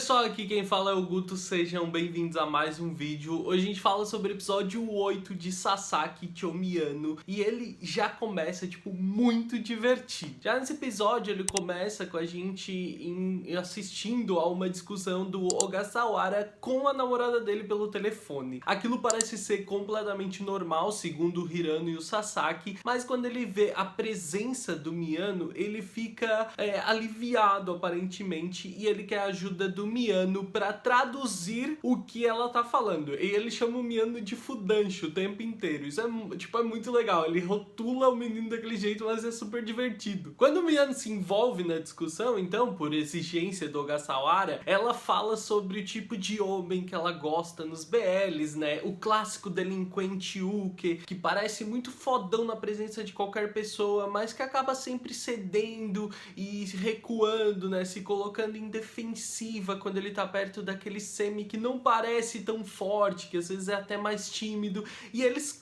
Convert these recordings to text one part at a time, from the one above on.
pessoal, aqui quem fala é o Guto, sejam bem-vindos a mais um vídeo. Hoje a gente fala sobre o episódio 8 de Sasaki Chomiano e ele já começa, muito divertido. Já nesse episódio ele começa com a gente assistindo a uma discussão do Ogasawara com a namorada dele pelo telefone. Aquilo parece ser completamente normal, segundo o Hirano e o Sasaki, mas quando ele vê a presença do Miyano, ele fica aliviado aparentemente e ele quer a ajuda do Miyano pra traduzir o que ela tá falando. E ele chama o Miyano de Fudanshi o tempo inteiro. Isso é muito legal. Ele rotula o menino daquele jeito, mas é super divertido. Quando o Miyano se envolve na discussão, então, por exigência do Ogasawara, ela fala sobre o tipo de homem que ela gosta nos BLs, né? O clássico delinquente uke, que parece muito fodão na presença de qualquer pessoa, mas que acaba sempre cedendo e recuando, né? Se colocando em defensiva quando ele tá perto daquele semi que não parece tão forte, que às vezes é até mais tímido, e eles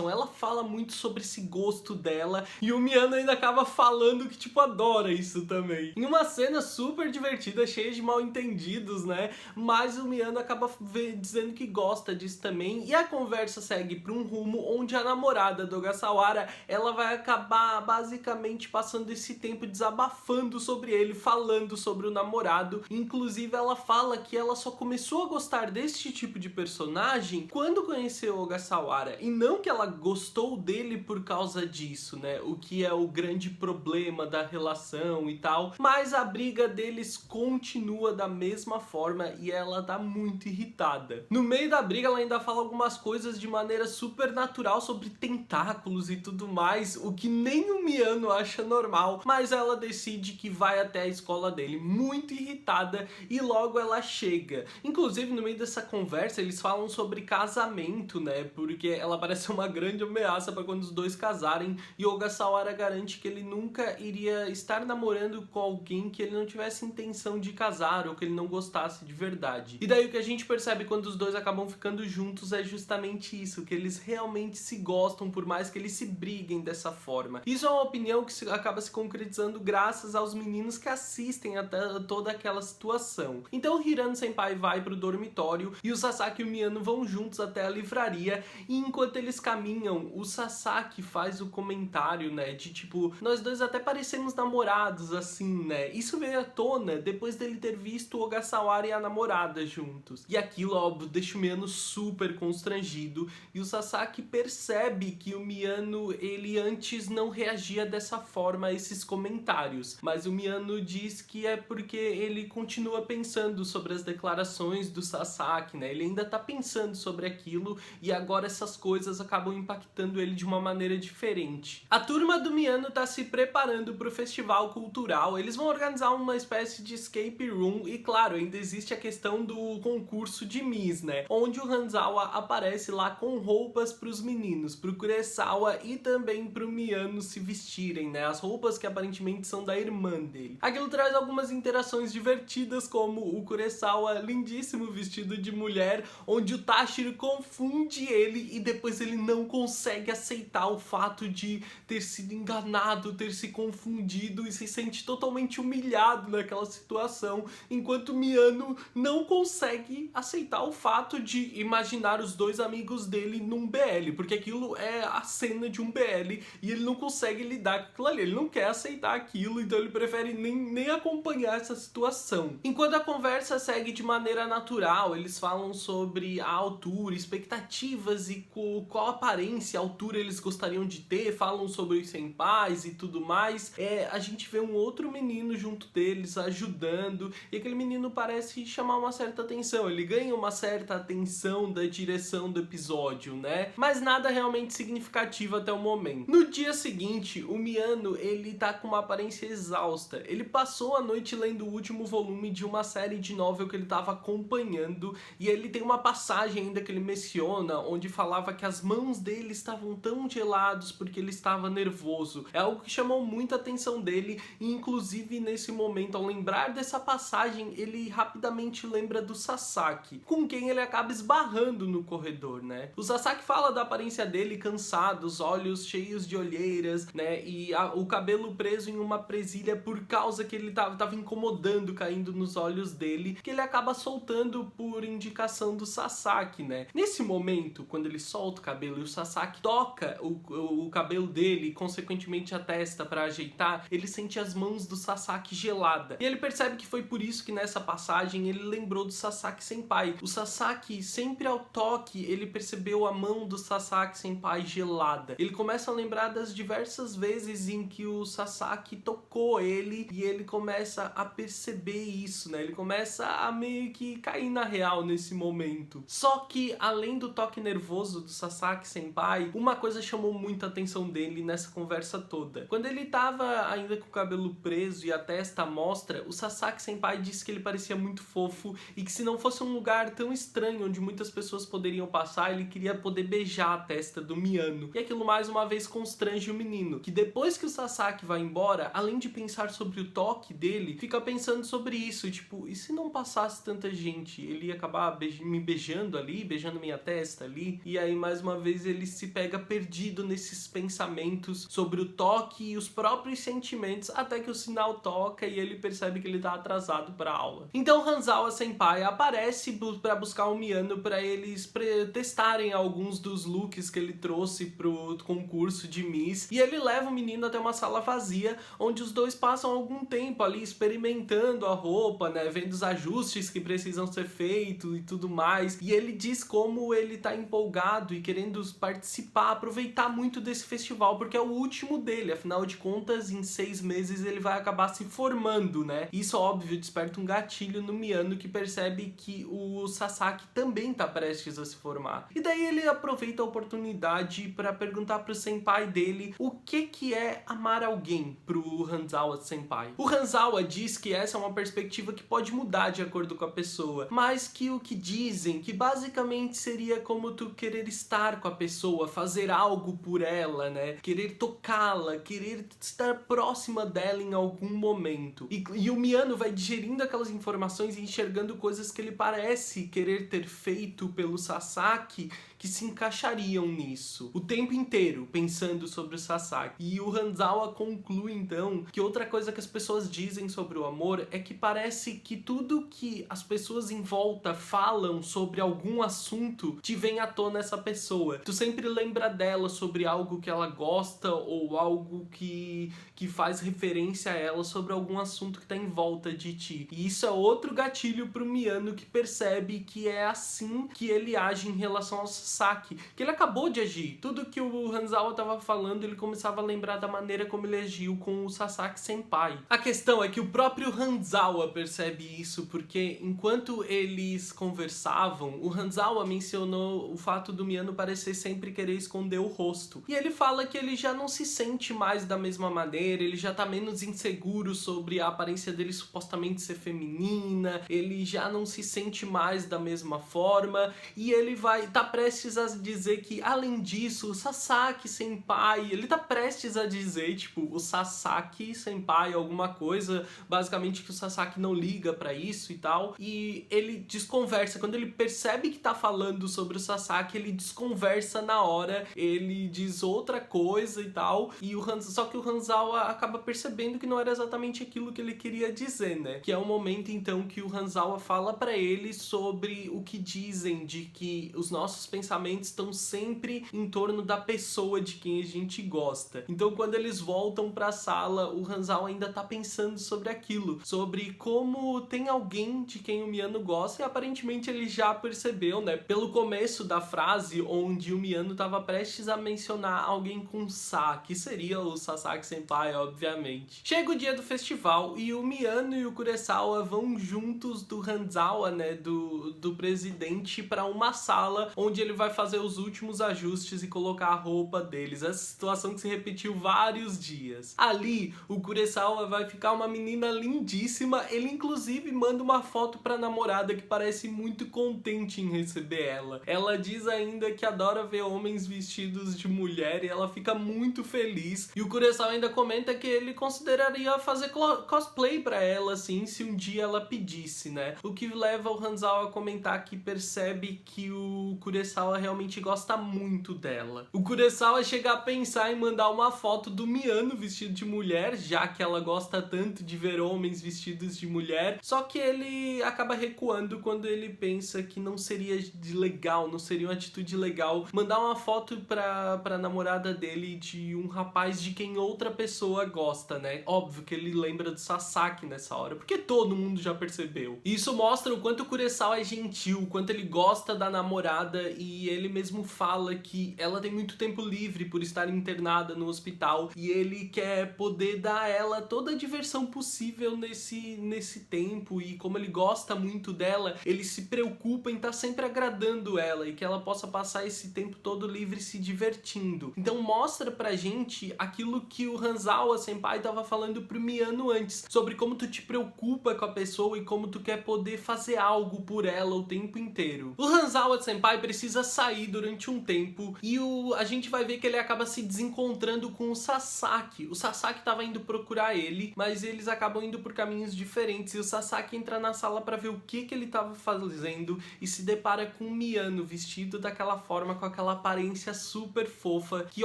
ela fala muito sobre esse gosto dela, e o Miyano ainda acaba falando que, adora isso também. Em uma cena super divertida, cheia de mal entendidos, né, mas o Miyano acaba dizendo que gosta disso também, e a conversa segue pra um rumo onde a namorada do Ogasawara, ela vai acabar basicamente passando esse tempo desabafando sobre ele, falando sobre o namorado. Inclusive ela fala que ela só começou a gostar deste tipo de personagem quando conheceu o Ogasawara, e não que ela gostou dele por causa disso, né, o que é o grande problema da relação e tal, mas a briga deles continua da mesma forma e ela tá muito irritada. No meio da briga ela ainda fala algumas coisas de maneira super natural sobre tentáculos e tudo mais, o que nem o Miyano acha normal, mas ela decide que vai até a escola dele muito irritada e logo ela chega. Inclusive no meio dessa conversa eles falam sobre casamento, né, porque ela parece uma grande ameaça para quando os dois casarem, e Ogasawara garante que ele nunca iria estar namorando com alguém que ele não tivesse intenção de casar ou que ele não gostasse de verdade. E daí o que a gente percebe quando os dois acabam ficando juntos é justamente isso, que eles realmente se gostam, por mais que eles se briguem dessa forma. Isso é uma opinião que acaba se concretizando graças aos meninos que assistem até toda aquela situação. Então o Hirano Senpai vai pro dormitório e o Sasaki e o Miyano vão juntos até a livraria, e enquanto eles caminham, o Sasaki faz o comentário, né, de nós dois até parecemos namorados assim, né. Isso veio à tona depois dele ter visto o Ogasawara e a namorada juntos. E aquilo, óbvio, deixa o Miyano super constrangido, e o Sasaki percebe que o Miyano, ele antes não reagia dessa forma a esses comentários, mas o Miyano diz que é porque ele continua pensando sobre as declarações do Sasaki, né? Ele ainda tá pensando sobre aquilo e agora essas coisas acabam impactando ele de uma maneira diferente. A turma do Miyano tá se preparando pro festival cultural, eles vão organizar uma espécie de escape room e, claro, ainda existe a questão do concurso de Miss, né? Onde o Hanzawa aparece lá com roupas pros meninos, pro Kuresawa e também pro Miyano se vestirem, né? As roupas que aparentemente são da irmã dele. Aquilo traz algumas interações divertidas, como o Kuresawa lindíssimo vestido de mulher, onde o Tashiro confunde ele e depois ele não consegue aceitar o fato de ter sido enganado, ter se confundido, e se sente totalmente humilhado naquela situação, enquanto o Miyano não consegue aceitar o fato de imaginar os dois amigos dele num BL, porque aquilo é a cena de um BL e ele não consegue lidar com aquilo ali, ele não quer aceitar aquilo, então ele prefere nem acompanhar essa situação. Enquanto a conversa segue de maneira natural, eles falam sobre a altura, expectativas e qual aparência, altura eles gostariam de ter, falam sobre os senpais e tudo mais. A gente vê um outro menino junto deles ajudando, e aquele menino parece chamar uma certa atenção, ele ganha uma certa atenção da direção do episódio, né? Mas nada realmente significativo até o momento. No dia seguinte, o Miyano, ele tá com uma aparência exausta. Ele passou a noite lendo o último volume de uma série de novel que ele tava acompanhando, e ele tem uma passagem ainda que ele menciona, onde falava que as mãos dele estavam tão gelados porque ele estava nervoso. É algo que chamou muito a atenção dele, e inclusive nesse momento, ao lembrar dessa passagem, ele rapidamente lembra do Sasaki, com quem ele acaba esbarrando no corredor, né? O Sasaki fala da aparência dele cansado, os olhos cheios de olheiras, né? E o cabelo preso em uma presilha por causa que ele tava incomodando brilhando, caindo nos olhos dele, que ele acaba soltando por indicação do Sasaki, né? Nesse momento, quando ele solta o cabelo e o Sasaki toca o cabelo dele e consequentemente a testa pra ajeitar, ele sente as mãos do Sasaki gelada. E ele percebe que foi por isso que nessa passagem ele lembrou do Sasaki Senpai. O Sasaki, sempre ao toque, ele percebeu a mão do Sasaki Senpai gelada. Ele começa a lembrar das diversas vezes em que o Sasaki tocou ele e ele começa a perceber isso, né? Ele começa a meio que cair na real nesse momento. Só que, além do toque nervoso do Sasaki Senpai, uma coisa chamou muita atenção dele nessa conversa toda. Quando ele tava ainda com o cabelo preso e a testa à mostra, o Sasaki Senpai disse que ele parecia muito fofo e que se não fosse um lugar tão estranho onde muitas pessoas poderiam passar, ele queria poder beijar a testa do Miyano. E aquilo mais uma vez constrange o menino, que depois que o Sasaki vai embora, além de pensar sobre o toque dele, fica pensando sobre isso, tipo, e se não passasse tanta gente? Ele ia acabar me beijando ali, beijando minha testa ali, e aí mais uma vez ele se pega perdido nesses pensamentos sobre o toque e os próprios sentimentos, até que o sinal toca e ele percebe que ele tá atrasado pra aula. Então Hanzawa Senpai aparece pra buscar o Miyano pra eles testarem alguns dos looks que ele trouxe pro concurso de Miss, e ele leva o menino até uma sala vazia, onde os dois passam algum tempo ali experimentando a roupa, né, vendo os ajustes que precisam ser feitos e tudo mais, e ele diz como ele tá empolgado e querendo participar, aproveitar muito desse festival, porque é o último dele, afinal de contas, em 6 meses ele vai acabar se formando, né? Isso, óbvio, desperta um gatilho no Miyano, que percebe que o Sasaki também tá prestes a se formar. E daí ele aproveita a oportunidade para perguntar pro senpai dele o que é amar alguém pro Hanzawa Senpai. O Hanzawa diz que essa é uma perspectiva que pode mudar de acordo com a pessoa, mas que o que dizem, que basicamente seria como tu querer estar com a pessoa, fazer algo por ela, né? Querer tocá-la, querer estar próxima dela em algum momento. E o Miyano vai digerindo aquelas informações e enxergando coisas que ele parece querer ter feito pelo Sasaki, que se encaixariam nisso. O tempo inteiro pensando sobre o Sasaki. E o Hanzawa conclui então que outra coisa que as pessoas dizem sobre o amor é que parece que tudo que as pessoas em volta falam sobre algum assunto te vem à tona essa pessoa. Tu sempre lembra dela sobre algo que ela gosta ou algo que faz referência a ela sobre algum assunto que tá em volta de ti. E isso é outro gatilho pro Miyano, que percebe que é assim que ele age em relação ao Sasaki, que ele acabou de agir. Tudo que o Hanzawa tava falando, ele começava a lembrar da maneira como ele agiu com o Sasaki Senpai. A questão é que o próprio Hanzawa percebe isso, porque enquanto eles conversavam, o Hanzawa mencionou o fato do Miyano parecer sempre querer esconder o rosto. E ele fala que ele já não se sente mais da mesma maneira, ele já tá menos inseguro sobre a aparência dele supostamente ser feminina, ele já não se sente mais da mesma forma, e ele tá prestes a dizer que, além disso, o Sasaki Senpai, ele tá prestes a dizer, tipo, o Sasaki Senpai alguma coisa, basicamente que o Sasaki não liga pra isso e tal, e ele desconversa. Quando ele percebe que tá falando sobre o Sasaki, ele desconversa na hora, ele diz outra coisa e tal, e só que o Hanzawa acaba percebendo que não era exatamente aquilo que ele queria dizer, né? Que é o momento, então, que o Hanzawa fala pra ele sobre o que dizem de que os nossos pensamentos estão sempre em torno da pessoa de quem a gente gosta. Então, quando eles voltam pra sala, o Hanzawa ainda tá pensando sobre aquilo, sobre como tem alguém de quem o Miyano gosta, e aparentemente ele já percebeu, né? Pelo começo da frase, onde o Miyano tava prestes a mencionar alguém com Sa, que seria o Sasaki Senpai, obviamente. Chega o dia do festival e o Miyano e o Kuresawa vão juntos do Hanzawa, né, do presidente, pra uma sala onde ele vai fazer os últimos ajustes e colocar a roupa deles. Essa situação que se repetiu vários dias. Ali, o Kuresawa vai ficar uma menina lindíssima. Ele inclusive manda uma foto pra namorada que parece muito contente em receber ela. Ela diz ainda que adora ver homens vestidos de mulher e ela fica muito feliz. E o Kuresawa ainda comenta que ele consideraria fazer cosplay pra ela, assim, se um dia ela pedisse, né? O que leva o Hanzawa a comentar que percebe que o Kuresawa realmente gosta muito dela. O Kuresawa chega a pensar em mandar uma foto do Miyano vestido de mulher, já que ela gosta tanto de ver homens vestidos vestidos de mulher, só que ele acaba recuando quando ele pensa que não seria legal, não seria uma atitude legal mandar uma foto pra namorada dele de um rapaz de quem outra pessoa gosta, né? Óbvio que ele lembra do Sasaki nessa hora, porque todo mundo já percebeu. E isso mostra o quanto o Kuresawa é gentil, o quanto ele gosta da namorada, e ele mesmo fala que ela tem muito tempo livre por estar internada no hospital e ele quer poder dar a ela toda a diversão possível nesse tempo, e como ele gosta muito dela, ele se preocupa em estar sempre agradando ela e que ela possa passar esse tempo todo livre se divertindo. Então mostra pra gente aquilo que o Hanzawa Senpai tava falando pro Miyano antes, sobre como tu te preocupa com a pessoa e como tu quer poder fazer algo por ela o tempo inteiro. O Hanzawa Senpai precisa sair durante um tempo e a gente vai ver que ele acaba se desencontrando com o Sasaki. O Sasaki tava indo procurar ele, mas eles acabam indo por caminhos diferentes, e o Sasaki entra na sala pra ver o que ele tava fazendo e se depara com o Miyano vestido daquela forma, com aquela aparência super fofa, que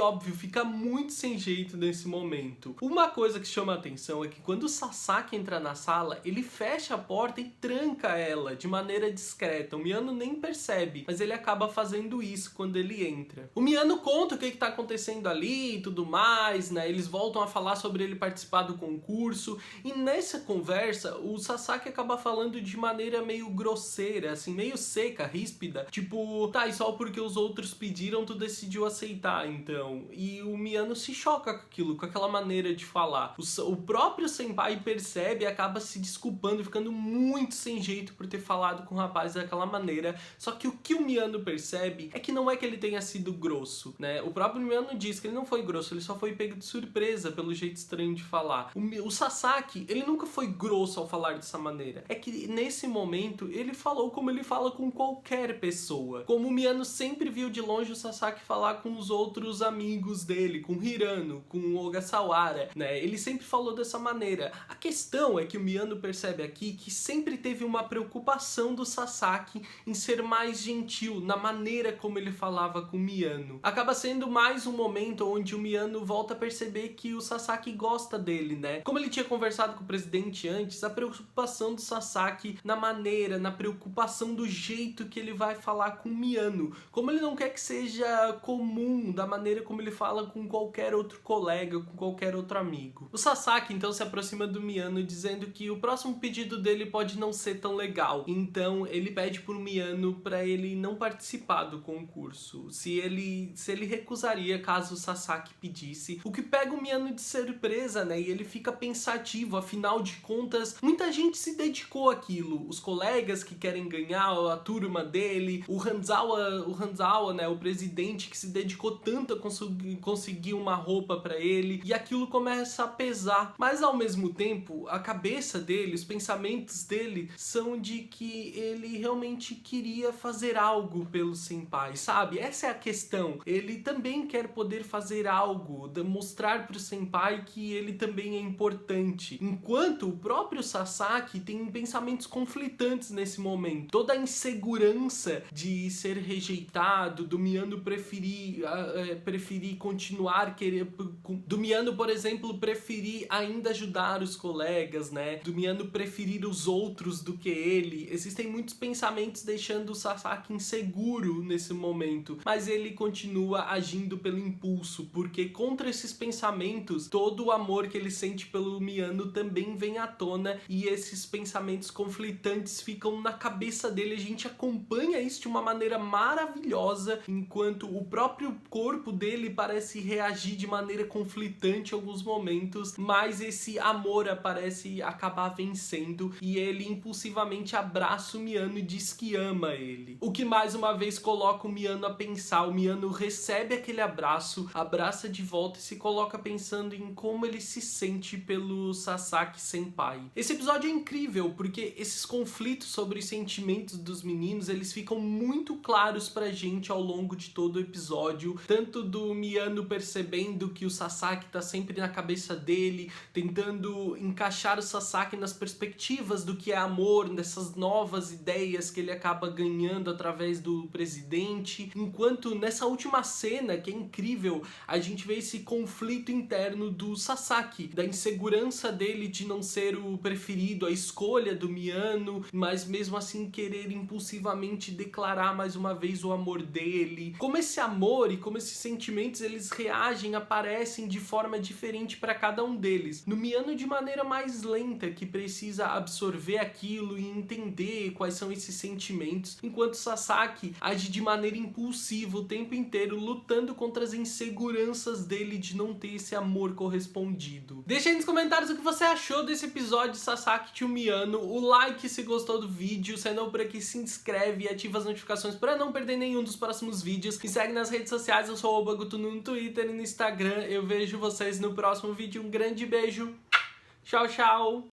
óbvio fica muito sem jeito nesse momento. Uma coisa que chama a atenção é que quando o Sasaki entra na sala, ele fecha a porta e tranca ela de maneira discreta. O Miyano nem percebe, mas ele acaba fazendo isso quando ele entra. O Miyano conta o que tá acontecendo ali e tudo mais, né? Eles voltam a falar sobre ele participar do concurso, e nessa conversa o Sasaki acaba falando de maneira meio grosseira, assim, meio seca, ríspida, tipo, tá, e só porque os outros pediram tu decidiu aceitar, então. E o Miyano se choca com aquilo, com aquela maneira de falar. O próprio senpai percebe e acaba se desculpando, ficando muito sem jeito por ter falado com o rapaz daquela maneira. Só que o que o Miyano percebe é que não é que ele tenha sido grosso, né? O próprio Miyano diz que ele não foi grosso, ele só foi pego de surpresa pelo jeito estranho de falar. O Sasaki, ele nunca foi grosso ao falar dessa maneira. É que nesse momento ele falou como ele fala com qualquer pessoa. Como o Miyano sempre viu de longe o Sasaki falar com os outros amigos dele, com o Hirano, com o Ogasawara, né? Ele sempre falou dessa maneira. A questão é que o Miyano percebe aqui que sempre teve uma preocupação do Sasaki em ser mais gentil na maneira como ele falava com o Miyano. Acaba sendo mais um momento onde o Miyano volta a perceber que o Sasaki gosta dele, né? Como ele tinha conversado com o presidente antes, a preocupação do Sasaki na maneira, na preocupação do jeito que ele vai falar com o Miyano. Como ele não quer que seja comum da maneira como ele fala com qualquer outro colega, com qualquer outro amigo. O Sasaki então se aproxima do Miyano dizendo que o próximo pedido dele pode não ser tão legal. Então ele pede pro Miyano para ele não participar do concurso. Se ele recusaria caso o Sasaki pedisse. O que pega o Miyano de surpresa, né? E ele fica pensativo, afinal de contas, muita gente se dedicou àquilo. Os colegas que querem ganhar, a turma dele, o Hanzawa, né? O presidente que se dedicou tanto a conseguir uma roupa pra ele, e aquilo começa a pesar. Mas ao mesmo tempo, a cabeça dele, os pensamentos dele são de que ele realmente queria fazer algo pelo senpai, sabe? Essa é a questão. Ele também quer poder fazer algo, mostrar pro senpai que ele também é importante. Enquanto o próprio Sasaki tem pensamentos conflitantes nesse momento. Toda a insegurança de ser rejeitado, do Miyano preferir continuar do Miyano, por exemplo, preferir ainda ajudar os colegas, né? Do Miyano preferir os outros do que ele. Existem muitos pensamentos deixando o Sasaki inseguro nesse momento, mas ele continua agindo pelo impulso, porque contra esses pensamentos, todo o amor que ele sente pelo Miyano também vem à tona, e esses pensamentos conflitantes ficam na cabeça dele. A gente acompanha isso de uma maneira maravilhosa, enquanto o próprio corpo dele parece reagir de maneira conflitante em alguns momentos, mas esse amor parece acabar vencendo, e ele impulsivamente abraça o Miyano e diz que ama ele. O que mais uma vez coloca o Miyano a pensar. O Miyano recebe aquele abraço, abraça de volta e se coloca pensando em como ele se sente pelo Sasaki Senpai. Esse episódio é incrível porque esses conflitos sobre os sentimentos dos meninos, eles ficam muito claros pra gente ao longo de todo o episódio, tanto do Miyano percebendo que o Sasaki tá sempre na cabeça dele, tentando encaixar o Sasaki nas perspectivas do que é amor, dessas novas ideias que ele acaba ganhando através do presidente, enquanto nessa última cena, que é incrível, a gente vê esse conflito interno do Sasaki, da insegurança dele de não ser ser o preferido, a escolha do Miano, mas mesmo assim querer impulsivamente declarar mais uma vez o amor dele. Como esse amor e como esses sentimentos eles reagem, aparecem de forma diferente para cada um deles. No Miano de maneira mais lenta, que precisa absorver aquilo e entender quais são esses sentimentos, enquanto Sasaki age de maneira impulsiva o tempo inteiro, lutando contra as inseguranças dele de não ter esse amor correspondido. Deixa aí nos comentários o que você achou desse episódio de Sasaki to Miano, o like se gostou do vídeo, se não por aqui se inscreve e ativa as notificações para não perder nenhum dos próximos vídeos. Me segue nas redes sociais, eu sou o Bagutuno no Twitter e no Instagram. Eu vejo vocês no próximo vídeo, um grande beijo, tchau, tchau!